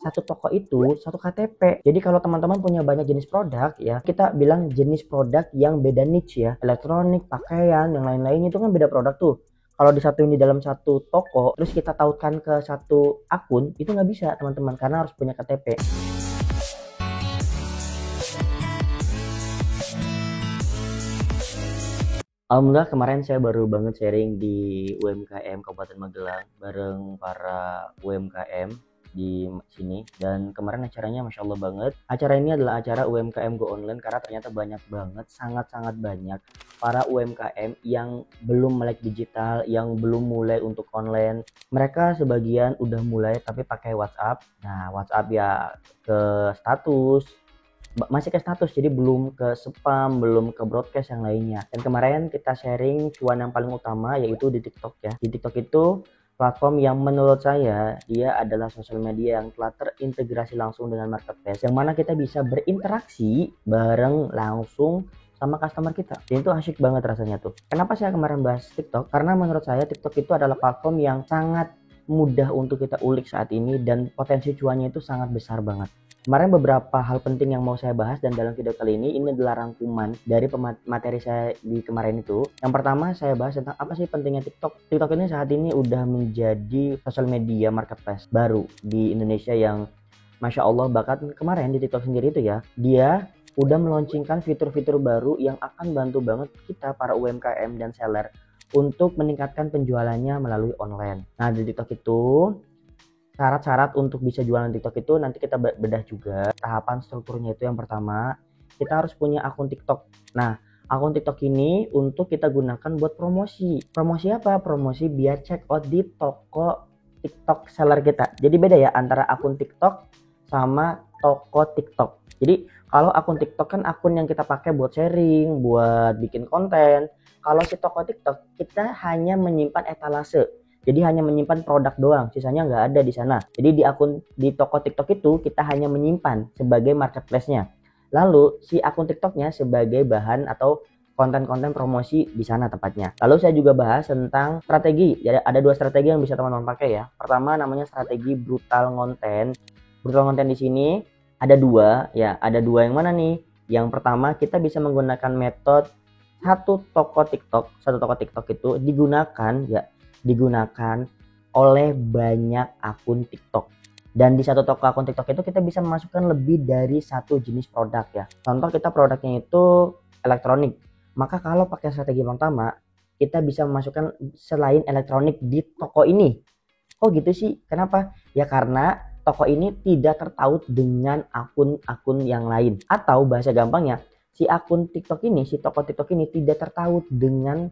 satu toko itu satu KTP. Jadi kalau teman-teman punya banyak jenis produk ya, kita bilang jenis produk yang beda niche ya. Elektronik, pakaian, yang lain-lain itu kan beda produk tuh. Kalau disatuin di dalam satu toko, terus kita tautkan ke satu akun, itu nggak bisa teman-teman, karena harus punya KTP. Alhamdulillah kemarin saya baru banget sharing di UMKM Kabupaten Magelang bareng para UMKM di sini, dan kemarin acaranya Masya Allah banget. Acara ini adalah acara UMKM Go Online karena ternyata banyak banget, sangat-sangat banyak para UMKM yang belum melek digital, yang belum mulai untuk online. Mereka sebagian udah mulai tapi pakai WhatsApp. Nah, WhatsApp ya ke status, masih ke status, jadi belum ke spam, belum ke broadcast yang lainnya. Dan kemarin kita sharing cuan yang paling utama yaitu di TikTok ya. Di TikTok itu platform yang menurut saya dia adalah sosial media yang telah terintegrasi langsung dengan marketplace, yang mana kita bisa berinteraksi bareng langsung sama customer kita. Dan itu asyik banget rasanya tuh. Kenapa saya kemarin bahas TikTok? Karena menurut saya TikTok itu adalah platform yang sangat mudah untuk kita ulik saat ini dan potensi cuannya itu sangat besar banget. Kemarin beberapa hal penting yang mau saya bahas, dan dalam video kali ini adalah rangkuman dari materi saya di kemarin itu. Yang pertama saya bahas tentang apa sih pentingnya TikTok. TikTok ini saat ini udah menjadi sosial media marketplace baru di Indonesia yang Masya Allah, bahkan kemarin di TikTok sendiri itu ya, dia udah meluncurkan fitur-fitur baru yang akan bantu banget kita para UMKM dan seller untuk meningkatkan penjualannya melalui online. Nah, di TikTok itu syarat-syarat untuk bisa jualan TikTok itu nanti kita bedah juga. Tahapan strukturnya itu yang pertama, kita harus punya akun TikTok. Nah, akun TikTok ini untuk kita gunakan buat promosi. Promosi apa? Promosi biar check out di toko TikTok seller kita. Jadi beda ya antara akun TikTok sama toko TikTok. Jadi kalau akun TikTok kan akun yang kita pakai buat sharing, buat bikin konten. Kalau si toko TikTok kita hanya menyimpan etalase. Jadi hanya menyimpan produk doang, sisanya nggak ada di sana. Jadi di toko TikTok itu kita hanya menyimpan sebagai marketplace-nya. Lalu si akun TikToknya sebagai bahan atau konten-konten promosi di sana tepatnya. Lalu saya juga bahas tentang strategi. Jadi ada dua strategi yang bisa teman-teman pakai ya. Pertama namanya strategi brutal konten. Brutal konten di sini ada dua ya. Ada dua yang mana nih? Yang pertama kita bisa menggunakan metode satu toko TikTok itu digunakan oleh banyak akun TikTok. Dan di satu toko akun TikTok itu kita bisa memasukkan lebih dari satu jenis produk ya. Contoh kita produknya itu elektronik. Maka kalau pakai strategi pertama, kita bisa memasukkan selain elektronik di toko ini. Oh gitu sih. Kenapa? Ya karena toko ini tidak tertaut dengan akun-akun yang lain. Atau bahasa gampangnya, si akun TikTok ini, si toko TikTok ini tidak tertaut dengan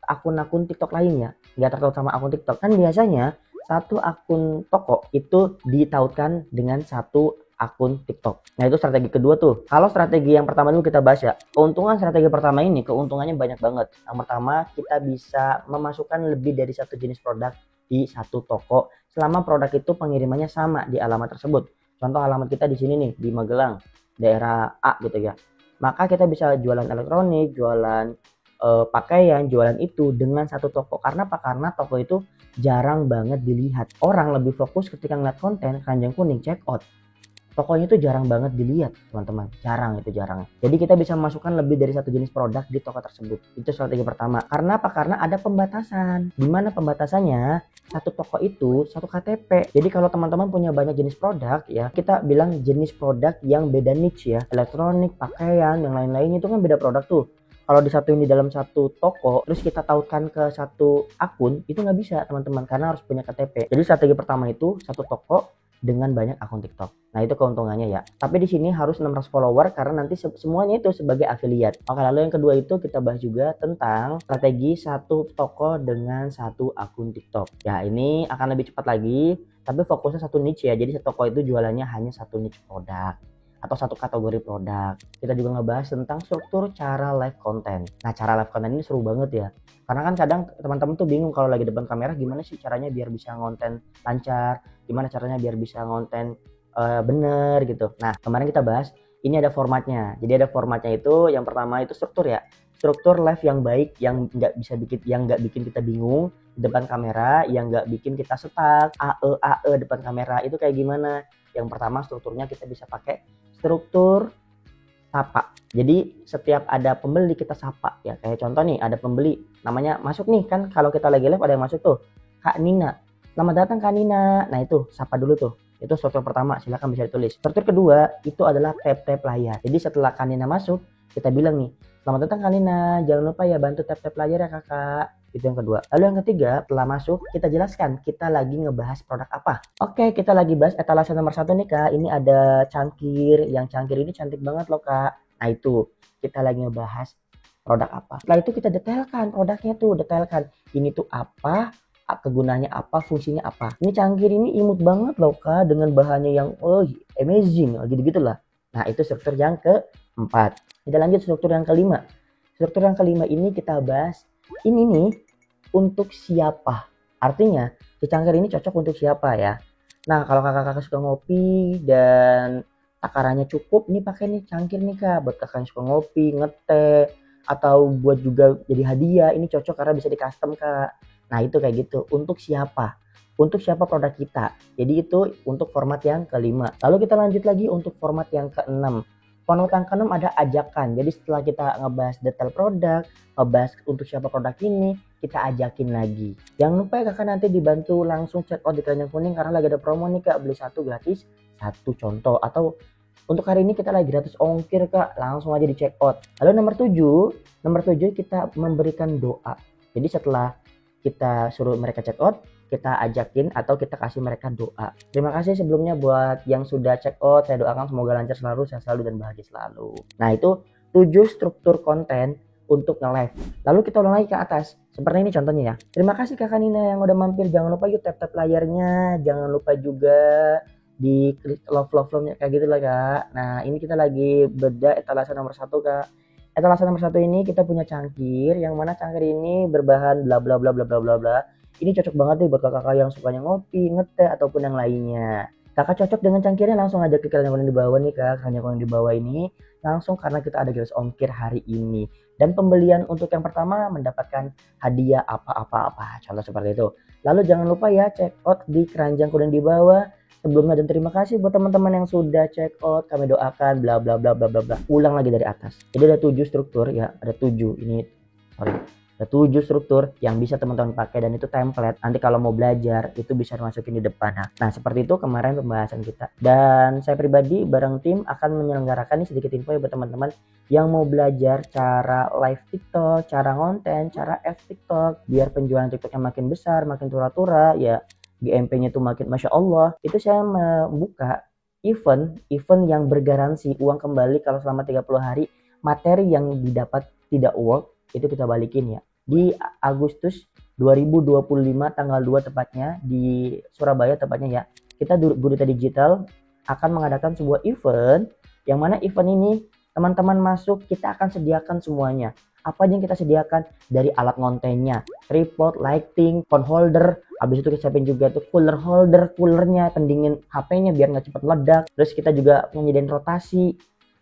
akun-akun TikTok lainnya, nggak tertaut sama akun TikTok. Kan biasanya satu akun toko itu ditautkan dengan satu akun TikTok. Nah itu strategi kedua tuh. Kalau strategi yang pertama dulu kita bahas ya. Keuntungan strategi pertama ini, keuntungannya banyak banget. Yang pertama kita bisa memasukkan lebih dari satu jenis produk di satu toko selama produk itu pengirimannya sama di alamat tersebut. Contoh alamat kita di sini nih di Magelang, daerah A gitu ya. Maka kita bisa jualan elektronik, jualan pakaian, jualan itu dengan satu toko. Karena apa? Karena toko itu jarang banget dilihat. Orang lebih fokus ketika ngeliat konten keranjang kuning check out. Tokonya itu jarang banget dilihat teman-teman, jarang. Jadi kita bisa memasukkan lebih dari satu jenis produk di toko tersebut. Itu strategi pertama. Karena apa? Karena ada pembatasan. Dimana pembatasannya? Satu toko itu satu KTP. Jadi kalau teman-teman punya banyak jenis produk ya, kita bilang jenis produk yang beda niche ya. Elektronik, pakaian, yang lain-lain itu kan beda produk tuh. Kalau disatuin di dalam satu toko terus kita tautkan ke satu akun, itu nggak bisa teman-teman, karena harus punya KTP. Jadi strategi pertama itu satu toko dengan banyak akun TikTok. Nah itu keuntungannya ya. Tapi di sini harus 600 follower karena nanti semuanya itu sebagai affiliate. Oke, lalu yang kedua itu kita bahas juga tentang strategi satu toko dengan satu akun TikTok. Ya ini akan lebih cepat lagi, tapi fokusnya satu niche ya. Jadi satu toko itu jualannya hanya satu niche produk atau satu kategori produk. Kita juga ngebahas tentang struktur cara live content. Nah cara live content ini seru banget ya, karena kan kadang teman-teman tuh bingung kalau lagi depan kamera gimana sih caranya biar bisa ngonten lancar, gimana caranya biar bisa ngonten bener gitu. Nah kemarin kita bahas ini ada formatnya. Jadi ada formatnya itu, yang pertama itu struktur ya, struktur live yang baik, yang nggak bikin kita bingung di depan kamera, yang nggak bikin kita stuck AE depan kamera. Itu kayak gimana? Yang pertama strukturnya kita bisa pakai struktur sapa. Jadi setiap ada pembeli kita sapa ya. Kayak contoh nih, ada pembeli namanya masuk nih kan, kalau kita lagi live ada yang masuk tuh, Kak Nina. Selamat datang Kak Nina. Nah itu sapa dulu tuh. Itu struktur pertama, silakan bisa ditulis. Struktur kedua itu adalah tap-tap layar. Jadi setelah Kak Nina masuk, kita bilang nih, selamat datang Kak Nina, jangan lupa ya bantu tap-tap layar ya kakak. Itu yang kedua. Lalu yang ketiga, setelah masuk kita jelaskan kita lagi ngebahas produk apa. Oke, kita lagi bahas etalase nomor 1 nih Kak. Ini ada cangkir, yang cangkir ini cantik banget loh Kak. Nah itu, kita lagi ngebahas produk apa. Setelah itu kita detailkan produknya tuh, detailkan ini tuh apa, kegunaannya apa, fungsinya apa. Ini cangkir ini imut banget loh Kak, dengan bahannya yang amazing, gitu-gitu lah. Nah itu struktur yang keempat. Kita lanjut struktur yang kelima. Struktur yang kelima ini kita bahas, ini nih untuk siapa. Artinya si cangkir ini cocok untuk siapa ya. Nah kalau kakak-kakak suka ngopi dan takarannya cukup, ini pakai nih cangkir nih Kak, buat kakak yang suka ngopi, ngeteh, atau buat juga jadi hadiah. Ini cocok karena bisa di custom Kak. Nah itu kayak gitu, untuk siapa? Untuk siapa produk kita. Jadi itu untuk format yang kelima. Lalu kita lanjut lagi untuk format yang keenam. Format yang keenam ada ajakan. Jadi setelah kita ngebahas detail produk, ngebahas untuk siapa produk ini, kita ajakin lagi. Jangan lupa ya kakak nanti dibantu langsung check out di Keranjang Kuning karena lagi ada promo nih Kak, beli satu gratis satu contoh. Atau untuk hari ini kita lagi gratis ongkir Kak, langsung aja di check out. Lalu nomor 7 kita memberikan doa. Jadi setelah kita suruh mereka check out, kita ajakin atau kita kasih mereka doa. Terima kasih sebelumnya buat yang sudah check out, saya doakan semoga lancar selalu, sehat selalu dan bahagia selalu. Nah itu 7 struktur konten untuk nge-live. Lalu kita ulang lagi ke atas, seperti ini contohnya ya. Terima kasih Kakak Nina yang udah mampir, jangan lupa yuk tap-tap layarnya, jangan lupa juga di klik love-nya kayak gitu lah Kak. Nah ini kita lagi beda etalase nomor 1 Kak. Etalase nomor 1 ini kita punya cangkir, yang mana cangkir ini berbahan bla bla bla bla bla bla bla. Ini cocok banget nih buat kakak yang sukanya ngopi, ngeteh ataupun yang lainnya. Kakak cocok dengan cangkirnya, langsung aja ke Keranjang Kuning di bawah nih Kak. Keranjang Kuning di bawah ini langsung karena kita ada gratis ongkir hari ini. Dan pembelian untuk yang pertama mendapatkan hadiah apa-apa. Contoh seperti itu. Lalu jangan lupa ya check out di Keranjang Kuning di bawah. Sebelumnya dan terima kasih buat teman-teman yang sudah check out, kami doakan bla bla bla bla bla bla. Ulang lagi dari atas. Jadi ada 7 struktur ya, ada 7 ini. Ada 7 struktur yang bisa teman-teman pakai dan itu template. Nanti kalau mau belajar itu bisa dimasukin di depan. Nah, seperti itu kemarin pembahasan kita. Dan saya pribadi bareng tim akan menyelenggarakan nih sedikit info ya buat teman-teman yang mau belajar cara live TikTok, cara konten, cara ads TikTok biar penjualan TikToknya makin besar, makin tura-tura ya. GMP-nya itu makin Masya Allah. Itu saya membuka event yang bergaransi uang kembali kalau selama 30 hari. Materi yang didapat tidak work itu kita balikin ya. Di Agustus 2025 tanggal 2 tepatnya di Surabaya tepatnya ya. Kita Gurita Digital akan mengadakan sebuah event yang mana event ini teman-teman masuk kita akan sediakan semuanya. Apa aja yang kita sediakan dari alat ngontennya, tripod, lighting, phone holder, habis itu kita siapin juga tuh cooler holder, coolernya, pendingin HP-nya biar nggak cepet meledak. Terus kita juga menyediain rotasi.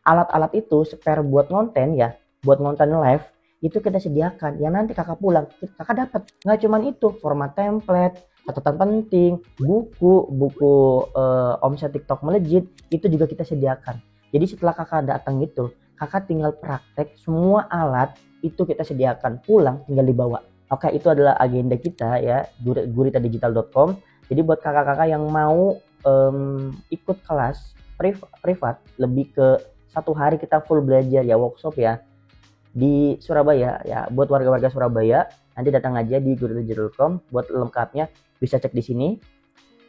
Alat-alat itu spare buat ngonten ya, buat ngonten live itu kita sediakan. Yang nanti kakak pulang, kakak dapat. Nggak cuman itu, format template, catatan penting, buku omset TikTok melejit itu juga kita sediakan. Jadi setelah kakak datang itu, kakak tinggal praktek semua alat itu kita sediakan, pulang tinggal dibawa. Oke, itu adalah agenda kita ya, guritadigital.com. Jadi buat kakak-kakak yang mau ikut kelas privat lebih ke 1 hari kita full belajar ya, workshop ya di Surabaya ya, buat warga-warga Surabaya nanti datang aja di guritadigital.com. Buat lengkapnya bisa cek di sini.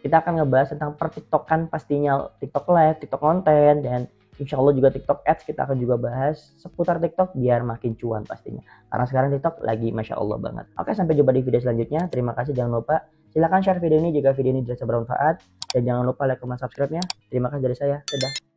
Kita akan ngebahas tentang pertiktokan pastinya, TikTok live, TikTok konten, dan insya Allah juga TikTok ads kita akan juga bahas seputar TikTok biar makin cuan pastinya. Karena sekarang TikTok lagi Masya Allah banget. Oke, sampai jumpa di video selanjutnya. Terima kasih, jangan lupa silahkan share video ini jika video ini dirasa bermanfaat. Dan jangan lupa like, comment, subscribe-nya. Terima kasih dari saya. Dadah.